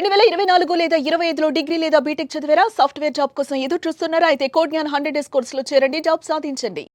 2024 లేదా 25లో డిగ్రీ లేదా బీటెక్ చదివారా? సాఫ్ట్వేర్ జాబ్ కోసం ఎదురు చూస్తున్నారా? అయితే కోడ్ జ్ఞాన్ 100 డేస్ కోర్సులో చేరండి, జాబ్ సాధించండి.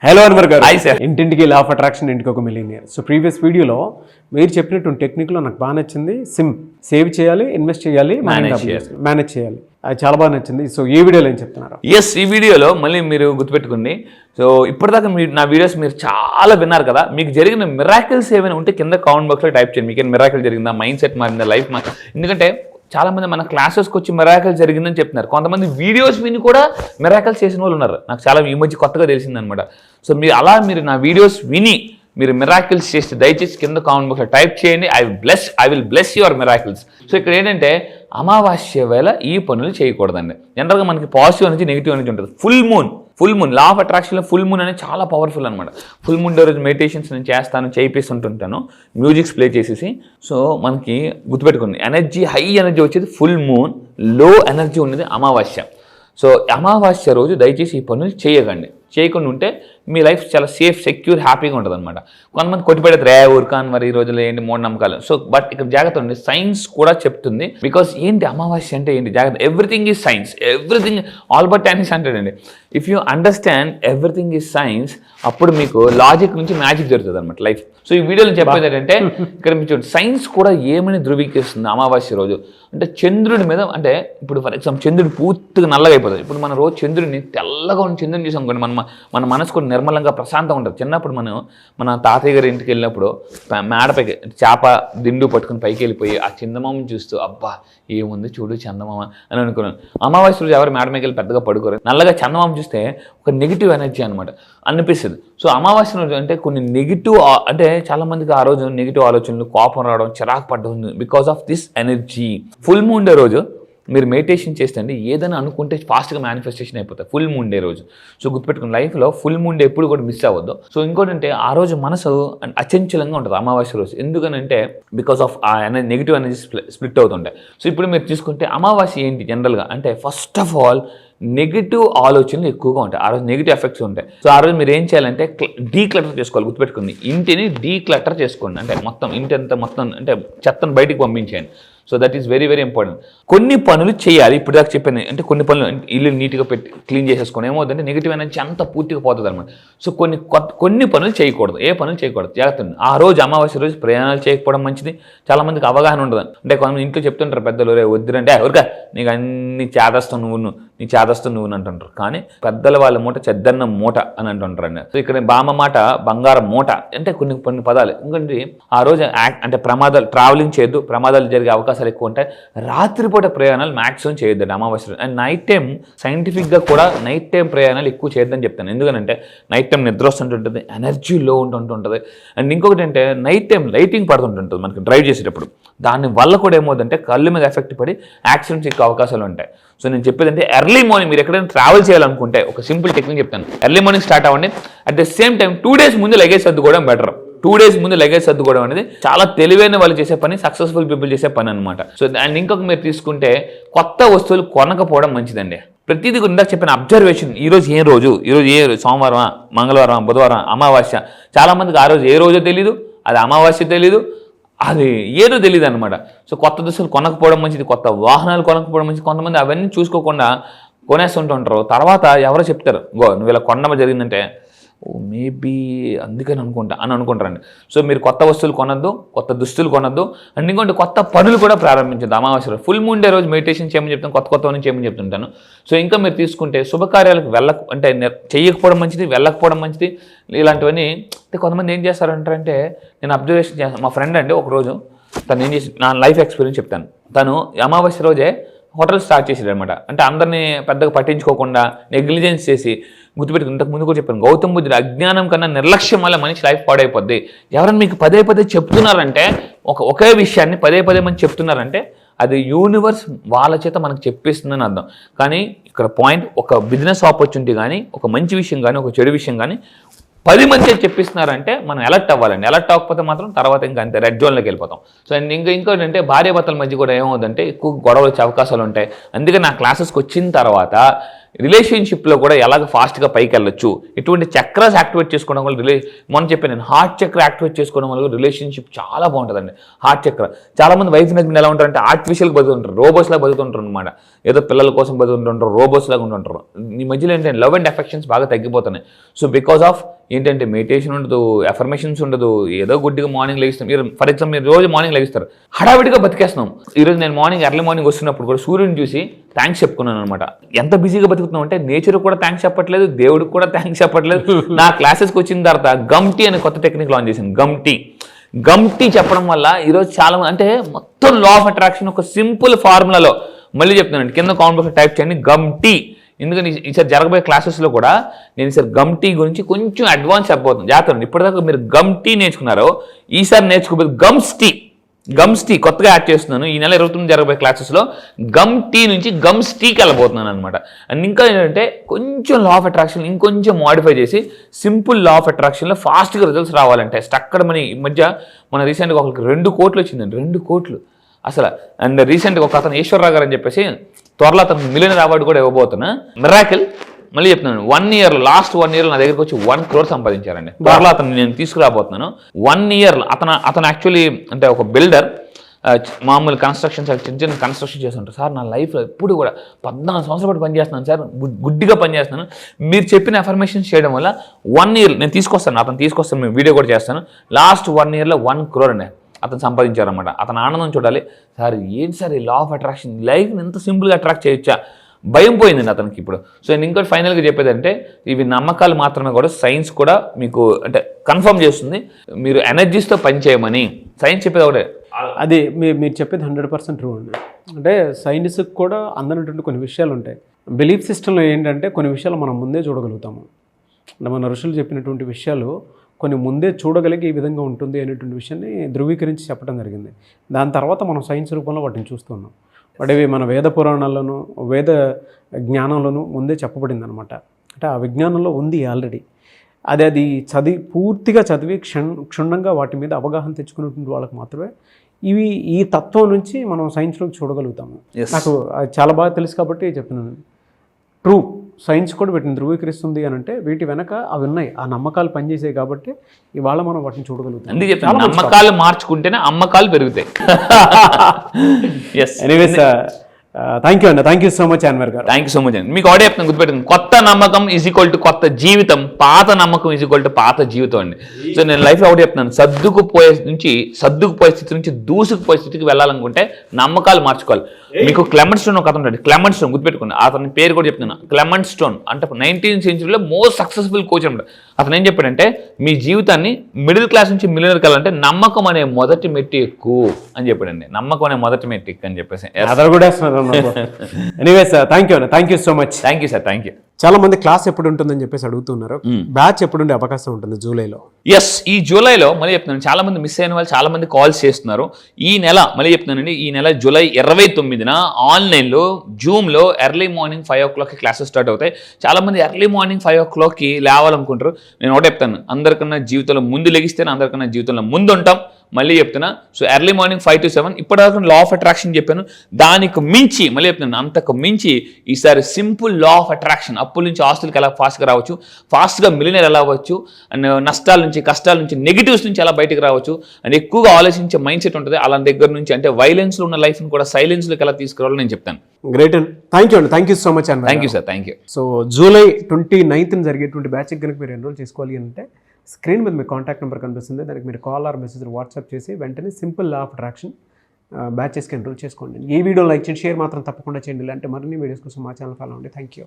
హలో అన్వర్ గారు. Hi sir. ఇంటింటికి లా ఆఫ్ అట్రాక్షన్, ఇంటికి ఒక మిలియనియర్. సో ప్రీవియస్ వీడియోలో మీరు చెప్పినటువంటి టెక్నిక్లో నాకు బాగా నచ్చింది. సేవ్ చేయాలి, ఇన్వెస్ట్ చేయాలి, మేనేజ్ చేయాలి. అది చాలా బాగా నచ్చింది. సో ఈ వీడియోలో ఏం చెప్తున్నారు? ఎస్, ఈ వీడియోలో మళ్ళీ మీరు గుర్తుపెట్టుకోండి. సో ఇప్పటిదాకా నా వీడియోస్ మీరు చాలా విన్నారు కదా. మీకు జరిగిన మిరాకిల్స్ ఏమైనా ఉంటే కింద కామెంట్ బాక్స్లో టైప్ చేయండి. మీకు మిరాకిల్ జరిగిందా, మైండ్ సెట్ మారిందా, లైఫ్ మారిందా? ఎందుకంటే చాలా మంది మన క్లాసెస్కి వచ్చి మిరాకిల్ జరిగిందని చెప్తున్నారు. కొంతమంది వీడియోస్ విని కూడా మిరాకిల్స్ చేసిన వాళ్ళు ఉన్నారు. నాకు చాలా ఈ మధ్య కొత్తగా తెలిసిందనమాట. సో మీరు నా వీడియోస్ విని మీరు మిరాకిల్స్ చేస్తే దయచేసి కింద కామెంట్ బాక్స్లో టైప్ చేయండి. I will bless your miracles. So ఇక్కడ ఏంటంటే అమావాస్య వేళ ఈ పనులు చేయకూడదండి. జనరల్గా మనకి పాజిటివ్ అనేది నెగిటివ్ అనేది ఉంటుంది. ఫుల్ మూన్ లా ఆఫ్ అట్రాక్షన్లో ఫుల్ మూన్ అనేది చాలా పవర్ఫుల్ అనమాట. ఫుల్ మూన్ రోజు మెడిటేషన్స్ నేను చేస్తాను, చేయిస్తుంటాను మ్యూజిక్స్ ప్లే చేసేసి. సో మనకి గుర్తుపెట్టుకోండి, హై ఎనర్జీ వచ్చేది ఫుల్ మూన్, లో ఎనర్జీ ఉన్నది అమావాస్య. సో అమావాస్య రోజు దయచేసి ఈ పనులు చేయకుండా ఉంటే మీ లైఫ్ చాలా సేఫ్, సెక్యూర్, హ్యాపీగా ఉంటుంది అనమాట. కొంతమంది కొట్టిపెడతారు, ఊరికాన్ మరి ఈ రోజుల్లో ఏంటి మూఢనమ్మకాలు. సో బట్ ఇక్కడ జాగ్రత్త ఉంది, సైన్స్ కూడా చెప్తుంది. బికాస్ ఏంటి అమావాస్య అంటే ఏంటి జాగ్రత్త, everything is science, everything. Albert Einstein అంటాడండి, if you understand everything is science, అప్పుడు మీకు లాజిక్ నుంచి మ్యాజిక్ జరుగుతుంది అనమాట లైఫ్. సో ఈ వీడియోలో చెప్పేది ఏంటంటే ఇక్కడ మీరు చూడండి, సైన్స్ కూడా ఏమని ధృవీకరిస్తుంది అమావాస్య రోజు అంటే చంద్రుడి మీద. అంటే ఇప్పుడు ఫర్ ఎగ్జాంపుల్ చంద్రుడు పూర్తిగా నల్లగా అయిపోతుంది. ఇప్పుడు మన రోజు చంద్రుడిని తెల్లగా ఉన్న చంద్రుడిని చూసాం అనుకోండి, మన మనసు కూడా నిర్మలంగా ప్రశాంతంగా ఉంటుంది. చిన్నప్పుడు మన తాతయ్య గారి ఇంటికి వెళ్ళినప్పుడు మేడపైకి చేప దిండు పట్టుకుని పైకి వెళ్ళిపోయి ఆ చందమామని చూస్తూ అబ్బా ఏముంది చూడు చందమామ అని అనుకున్నాను. అమావాస్య రోజు ఎవరు మేడ మీద వెళ్ళి పెద్దగా పడుకోరు. నల్లగా చందమామ చూస్తే ఒక నెగిటివ్ ఎనర్జీ అనమాట అనిపిస్తుంది. సో అమావాస్య రోజు అంటే కొన్ని నెగిటివ్, అంటే చాలా మందికి ఆ రోజు నెగిటివ్ ఆలోచనలు, కోపం రావడం, చిరాకు పడడం because of this energy. Full moon day రోజు మీరు మెడిటేషన్ చేస్తే అండి ఏదైనా అనుకుంటే ఫాస్ట్గా మేనిఫెస్టేషన్ అయిపోతాయి ఫుల్ మూన్ డే రోజు. సో గుర్తుపెట్టుకుని లైఫ్లో ఫుల్ మూన్ డే ఎప్పుడు కూడా మిస్ అవ్వద్దు. సో ఇంకోటి అంటే ఆ రోజు మనసు అచంచలంగా ఉంటుంది అమావాస్య రోజు. ఎందుకనంటే బికాస్ ఆఫ్ ఆ నెగిటివ్ ఎనర్జీ స్ప్లిట్ అవుతుంటాయి. సో ఇప్పుడు మీరు తీసుకుంటే అమావాస్య ఏంటి జనరల్గా అంటే ఫస్ట్ ఆఫ్ ఆల్ నెగిటివ్ ఆలోచనలు ఎక్కువగా ఉంటాయి. ఆ రోజు నెగిటివ్ ఎఫెక్ట్స్ ఉంటాయి. సో ఆ రోజు మీరు ఏం చేయాలంటే డీక్లటర్ చేసుకోవాలి. గుర్తుపెట్టుకుంది, ఇంటిని డీక్లటర్ చేసుకోండి. అంటే మొత్తం ఇంటి అంతా మొత్తం అంటే చెత్తను బయటికి పంపించేయండి. So that is very very important. కొన్ని పనులు చేయాలి. ఇప్పుడు దాకా చెప్పాను అంటే కొన్ని పనులు, ఇల్లు నీట్గా పెట్టి క్లీన్ చేసేసుకోండి. ఏమవుతుందంటే నెగిటివ్ ఎనర్జీ అంతా పూర్తిగా పోతుంది అనమాట. సో కొన్ని పనులు చేయకూడదు. ఏ పనులు చేయకూడదు జాగ్రత్త. ఆ రోజు అమావాస్య రోజు ప్రయాణాలు చేయకపోవడం మంచిది. చాలా మందికి అవగాహన ఉండదు. అంటే కొంతమంది ఇంట్లో చెప్తుంటారు పెద్దలు, వద్దురంటే ఎవరికా నీకు అన్ని చేదస్తావు నువ్వు అంటుంటారు. కానీ పెద్దల వాళ్ళ మూట చెద్దన్న మూట అని అంటుంటారండి. సో ఇక్కడ బామ్మ మాట బంగారం మూట అంటే కొన్ని పదాలు. ఎందుకంటే ఆ రోజు అంటే ట్రావెలింగ్ చేయొద్దు, ప్రమాదాలు జరిగే అవకాశాలు ఎక్కువ ఉంటాయి. రాత్రిపూట ప్రయాణాలు మ్యాక్సిమం చేయొద్దండి అమావాస్య. అండ్ నైట్ టైం సైంటిఫిక్గా కూడా నైట్ టైం ప్రయాణాలు ఎక్కువ చేయొద్దని చెప్తాను. ఎందుకంటే నైట్ టైం నిద్ర వస్తుంటుంటుంది, ఎనర్జీ లో ఉంటుంటుంది. అండ్ ఇంకొకటి అంటే నైట్ టైం లైటింగ్ పడుతుంటుంది మనకి డ్రైవ్ చేసేటప్పుడు. దాని వల్ల కూడా ఏమవుతుందంటే కళ్ళు మీద ఎఫెక్ట్ పడి యాక్సిడెంట్స్ ఎక్కువ అవకాశాలు ఉంటాయి. సో నేను చెప్పేది అంటే ఎర్లీ మార్నింగ్ మీరు ఎక్కడైనా ట్రావెల్ చేయాలనుకుంటే ఒక సింపుల్ టెక్నిక్ చెప్తాను. ఎర్లీ మార్నింగ్ స్టార్ట్ అవ్వండి. At the same time 2 days ముందు లగేజ్ సర్దుకోవడం బెటర్. 2 days ముందు లగేజ్ సర్దుకోవడం అనేది చాలా తెలివైన వాళ్ళు చేసే పని, సక్సెస్ఫుల్ పీపుల్ చేసే పని అనమాట. సో అండ్ ఇంకొక మీరు తీసుకుంటే కొత్త వస్తువులు కొనకపోవడం మంచిదండి. ప్రతిదీ ఇందాక చెప్పిన అబ్జర్వేషన్. ఈరోజు ఏ రోజు సోమవారం, మంగళవారం, బుధవారం, అమావాస్య. చాలా మందికి ఆ రోజు ఏ రోజో తెలీదు, అది అమావాస్య తెలీదు, అది ఏదో తెలియదు అనమాట. సో కొత్త దుస్తులు కొనకపోవడం మంచిది, కొత్త వాహనాలు కొనకపోవడం మంచిది. కొంతమంది అవన్నీ చూసుకోకుండా కొనేస్తుంటుంటారు. తర్వాత ఎవరో చెప్తారు, నువ్వు ఇలా కొనడం జరిగిందంటే ఓ మేబీ అందుకని అనుకుంటారండి. సో మీరు కొత్త వస్తువులు కొనద్దు, కొత్త దుస్తులు కొనద్దు, అండ్ ఇంకోటి కొత్త పనులు కూడా ప్రారంభించద్దు. అమావాస్య ఫుల్ మూన్ డే రోజు మెడిటేషన్ చేయమని చెప్తాను, కొత్తవన్నీ చేయమని చెప్తుంటాను. సో ఇంకా మీరు తీసుకుంటే శుభకార్యాలకు చేయకపోవడం మంచిది, వెళ్ళకపోవడం మంచిది. ఇలాంటివన్నీ అంటే కొంతమంది ఏం చేస్తారంటారంటే, నేను అబ్జర్వేషన్ చేస్తాను. మా ఫ్రెండ్ అండి ఒకరోజు తను ఏం చేసి, నా లైఫ్ ఎక్స్పీరియన్స్ చెప్తాను. తను అమావాస్య రోజే హోటల్ స్టార్ట్ చేసాడు అనమాట. అంటే అందరినీ పెద్దగా పట్టించుకోకుండా నెగ్లిజెన్స్ చేసి, గుర్తుపెట్టుకుని ఇంతకు ముందు కూడా చెప్పాను, గౌతమ్ బుద్ధుడు అజ్ఞానం కన్నా నిర్లక్ష్యం వల్ల మనిషి లైఫ్ పాడైపోద్ది. ఎవరైనా మీకు పదే చెప్తున్నారంటే, ఒకే విషయాన్ని పదే మంది చెప్తున్నారంటే అది యూనివర్స్ వాళ్ళ చేత మనకు చెప్పిస్తుందని అర్థం. కానీ ఇక్కడ పాయింట్, ఒక బిజినెస్ ఆపర్చునిటీ కానీ, ఒక మంచి విషయం కానీ, ఒక చెడు విషయం కానీ 10 మంది చెప్పిస్తున్నారంటే మనం అలర్ట్ అవ్వాలండి. అలర్ట్ అవ్వకపోతే మాత్రం తర్వాత ఇంకా అంతే రెడ్ జోన్లోకి వెళ్ళిపోతాం. సో ఇంకోటి అంటే భార్యాభర్తల మధ్య కూడా ఏమవుతుందంటే ఎక్కువ గొడవలు వచ్చే అవకాశాలు ఉంటాయి. అందుకే నా క్లాసెస్కి వచ్చిన తర్వాత రిలేషన్షిప్లో కూడా ఎలాగ ఫాస్ట్గా పైకి వెళ్ళొచ్చు, ఎటువంటి చక్రాస్ యాక్టివేట్ చేసుకోవడం వల్ల మొన్న చెప్పాను నేను, హార్ట్ చక్ర యాక్టివేట్ చేసుకోవడం వల్ల రిలేషన్షిప్ చాలా బాగుంటుందండి. హార్ట్ చక్ర చాలామంది వైఫ్ అండ్ హస్బెండ్ ఎలా ఉంటారంటే ఆర్టిఫిషియల్గా బతుకుంటారు, రోబోస్లా బతుకుంటారు అనమాట. ఏదో పిల్లల కోసం బతుకుంటుంటారు, రోబోస్ లాగా ఉంటుంటారు. ఈ మధ్యలో ఏంటంటే లవ్ అండ్ అఫెక్షన్స్ బాగా తగ్గిపోతున్నాయి. సో బికాస్ ఆఫ్ ఏంటంటే మెడిటేషన్ ఉండదు, అఫర్మేషన్స్ ఉండదు, ఏదో గుడ్డిగా మార్నింగ్ లెగిస్తాం. మీరు ఫర్ ఎగ్జాంపుల్ మీరు రోజు మార్నింగ్ లెగిస్తారు, హడావిడిగా బతికేస్తున్నాం. ఈరోజు నేను ఎర్లీ మార్నింగ్ వస్తున్నప్పుడు కూడా సూర్యుని చూసి థ్యాంక్స్ చెప్పుకున్నాను అనమాట. ఎంత బిజీగా బతుకుతున్నాం అంటే నేచర్ కూడా థ్యాంక్స్ చెప్పట్లేదు, దేవుడికి కూడా థ్యాంక్స్ చెప్పట్లేదు. నా క్లాసెస్కి వచ్చిన తర్వాత గమ్టీ అనే కొత్త టెక్నిక్ లాంచ్ చేశాను. గమ్టీ చెప్పడం వల్ల ఈరోజు చాలా అంటే మొత్తం లా ఆఫ్ అట్రాక్షన్ ఒక సింపుల్ ఫార్ములాలో మళ్ళీ చెప్తున్నాను, కింద కామెంట్ బాక్స్లో టైప్ చేయండి గమ్టీ. ఎందుకంటే ఈసారి జరగబోయే క్లాసెస్లో కూడా నేను ఈసారి గమ్టీ గురించి కొంచెం అడ్వాన్స్ అయిపోతుంది. జాగ్రత్త, ఇప్పటిదాకా మీరు గమ్టీ నేర్చుకున్నారో ఈసారి నేర్చుకోబోయే గమ్స్ టీ కొత్తగా యాడ్ చేస్తున్నాను. ఈ నెల 29 జరగబోయే క్లాసెస్లో గమ్టీ నుంచి గమ్స్టీకి వెళ్ళబోతున్నాను అనమాట. అండ్ ఇంకా ఏంటంటే కొంచెం లా ఆఫ్ అట్రాక్షన్ ఇంకొంచెం మోడిఫై చేసి సింపుల్ లా ఆఫ్ అట్రాక్షన్లో ఫాస్ట్గా రిజల్ట్స్ రావాలంటే అక్కడ ఈ మధ్య మన రీసెంట్గా ఒకరికి 2 కోట్లు వచ్చిందండి, 2 కోట్లు అసలు. అండ్ రీసెంట్గా ఒక అతను ఈశ్వరరావు గారు అని చెప్పేసి త్వరలో అతను మిలియనర్ అవార్డు కూడా ఇవ్వబోతున్నా. మిరాకిల్ మళ్ళీ చెప్తున్నాను, 1 year లాస్ట్ 1 year నా దగ్గరికి వచ్చి 1 crore సంపాదించారండి. త్వరలో అతను నేను తీసుకురాబోతున్నాను. 1 year అతను యాక్చువల్లీ అంటే ఒక బిల్డర్, మామూలు కన్స్ట్రక్షన్స్ చిన్న కన్స్ట్రక్షన్ చేస్తుంటారు. సార్ నా లైఫ్లో ఎప్పుడు కూడా 14 సంవత్సరాల పాటు పనిచేస్తున్నాను సార్, గుడ్డిగా పనిచేస్తున్నాను. మీరు చెప్పిన అఫర్మేషన్స్ చేయడం వల్ల 1 year నేను అతను తీసుకొస్తాను, మేము వీడియో కూడా చేస్తాను. లాస్ట్ 1 yearలో 1 crore అండి అతను సంపాదించారన్నమాట. అతను ఆనందం చూడాలి. సార్ ఏంటి సార్ ఈ లా ఆఫ్ అట్రాక్షన్, లైఫ్ని ఎంత సింపుల్గా అట్రాక్ట్ చేయొచ్చా, భయం పోయిందండి అతనికి ఇప్పుడు. సో నేను ఇంకోటి ఫైనల్గా చెప్పేదంటే, ఇవి నమ్మకాలు మాత్రమే కూడా సైన్స్ కూడా మీకు అంటే కన్ఫర్మ్ చేస్తుంది, మీరు ఎనర్జీస్తో పనిచేయమని సైన్స్ చెప్పేది ఒకటే. అది మీరు చెప్పేది 100% ట్రూ అండి. అంటే సైన్స్కి కూడా అందనటువంటి కొన్ని విషయాలు ఉంటాయి. బిలీఫ్ సిస్టంలో ఏంటంటే కొన్ని విషయాలు మనం ముందే చూడగలుగుతాము. అంటే మన ఋషులు చెప్పినటువంటి విషయాలు కొన్ని ముందే చూడగలిగి ఈ విధంగా ఉంటుంది అనేటువంటి విషయాన్ని ధృవీకరించి చెప్పడం జరిగింది. దాని తర్వాత మనం సైన్స్ రూపంలో వాటిని చూస్తున్నాం. వాటివి మన వేద పురాణాల్లోనూ వేద జ్ఞానంలోనూ ముందే చెప్పబడింది అనమాట. అంటే ఆ విజ్ఞానంలో ఉంది ఆల్రెడీ. అది పూర్తిగా చదివి క్షుణ్ణంగా వాటి మీద అవగాహన తెచ్చుకున్నటువంటి వాళ్ళకి మాత్రమే ఈ తత్వం నుంచి మనం సైన్స్లోకి చూడగలుగుతాము. నాకు అది చాలా బాగా తెలుసు కాబట్టి చెప్తున్నాను. ట్రూ, సైన్స్ కూడా వీటిని ధృవీకరిస్తుంది అని అంటే వీటి వెనక అవి ఉన్నాయి, ఆ నమ్మకాలు పనిచేసాయి కాబట్టి ఇవాళ మనం వాటిని చూడగలుగుతాం. అందుకే చెప్తాను, నమ్మకాలు మార్చుకుంటేనే అమ్మకాలు పెరుగుతాయి. ఎనీవేస్ థ్యాంక్ యూ అండి, thank you so much Anwar గారు. థ్యాంక్ యూ సో మచ్ అండి. మీకు ఆడే చెప్తాను, గుర్తుపెట్టింది, కొత్త నమ్మకం = కొత్త జీవితం, పాత నమ్మకం = పాత జీవితం అండి. సో నేను లైఫ్లో ఒకటి చెప్తున్నాను, సర్దుకుపోయే స్థితి నుంచి దూసుకుపోయే స్థితికి వెళ్ళాలనుకుంటే నమ్మకాలు మార్చుకోవాలి. మీకు క్లెమెంట్ స్టోన్ ఒక అతను ఉంటాడు, క్లెమెంట్ స్టోన్ గుర్తుపెట్టుకోండి, అతని పేరు కూడా చెప్తున్నాను, క్లెమెంట్ స్టోన్. అంటే 19th centuryలో మోస్ట్ సక్సెస్ఫుల్ కోచ్ అనమాట. అతను ఏం చెప్పాడంటే, మీ జీవితాన్ని మిడిల్ క్లాస్ నుంచి మిలియనర్ కావాలంటే నమ్మకం అనే మొదటి మెట్టు ఎక్కువ అని చెప్పాడండి. నమ్మకం అనే మొదటి మెట్టు ఎక్కువ అని చెప్పేసి అతను కూడా. ఎనీవేస్ థ్యాంక్ యూ అండి, thank you so much. Thank you sir, thank you. చాలా మంది క్లాస్ ఎప్పుడు ఉంటుందని చెప్పేసి అడుగుతున్నారు. బ్యాచ్ ఎప్పుడు ఉండే అవకాశం ఉంటుంది జూలైలో? ఎస్, ఈ జూలైలో మళ్ళీ చెప్తున్నాను, చాలా మంది మిస్ అయిన వాళ్ళు చాలా మంది కాల్స్ చేస్తున్నారు. ఈ నెల మళ్ళీ చెప్తున్నానండి, ఈ నెల జూలై 29న ఆన్లైన్లో జూమ్లో early morning 5 o'clock classes start అవుతాయి. చాలా మంది ఎర్లీ మార్నింగ్ 5 o'clock లేవాలనుకుంటారు. నేను ఒకటే చెప్తాను, అందరికన్నా జీవితంలో ముందు లెగిస్తేనే అందరికన్నా జీవితంలో ముందు ఉంటాం. మళ్ళీ చెప్తున్నా. సో ఎర్లీ మార్నింగ్ 5 to 7 ఇప్పటిదాకా లా ఆఫ్ అట్రాక్షన్ చెప్పాను. దానికి మించి మళ్ళీ చెప్తున్నాను, అంతకు మించి ఈసారి సింపుల్ లా ఆఫ్ అట్రాక్షన్. అప్పుల నుంచి ఆస్తులకు ఎలా ఫాస్ట్గా రావచ్చు, ఫాస్ట్గా మిలియనర్ ఎలా అవ్వచ్చు, అండ్ నష్టాల నుంచి, కష్టాల నుంచి, నెగిటివ్స్ నుంచి ఎలా బయటకు రావచ్చు, అండ్ ఎక్కువగా ఆలోచించే మైండ్ సెట్ ఉంటుంది. అలా దగ్గర నుంచి అంటే వైలెన్స్లో ఉన్న లైఫ్ని కూడా సైలెన్స్లోకి ఎలా తీసుకురావాలో నేను చెప్తాను. గ్రేట్ అండి, థ్యాంక్ యూ అండి, థ్యాంక్ యూ సో మచ్ అండి. Thank you sir, thank you. So July 29th జరిగేటువంటి బ్యాచ్కి కనుక మీరు ఎన్రోల్ చేసుకోవాలి అంటే స్క్రీన్ మీద మీ కాంటాక్ట్ నెంబర్ కనిపిస్తుంది, దానికి మీరు కాల్ ఆర్ మెసేజ్ వాట్సాప్ చేసి వెంటనే సింపుల్ లా ఆఫ్ అట్రాక్షన్ బ్యాచెస్కి ఎన్రోల్ చేసుకోండి. ఈ వీడియో లైక్ చేయండి, షేర్ మాత్రం తప్పకుండా చేయండి. ఇలాంటి మరిన్ని వీడియోస్ కోసం మా ఛానల్ ఫాలో అవ్వండి. Thank you.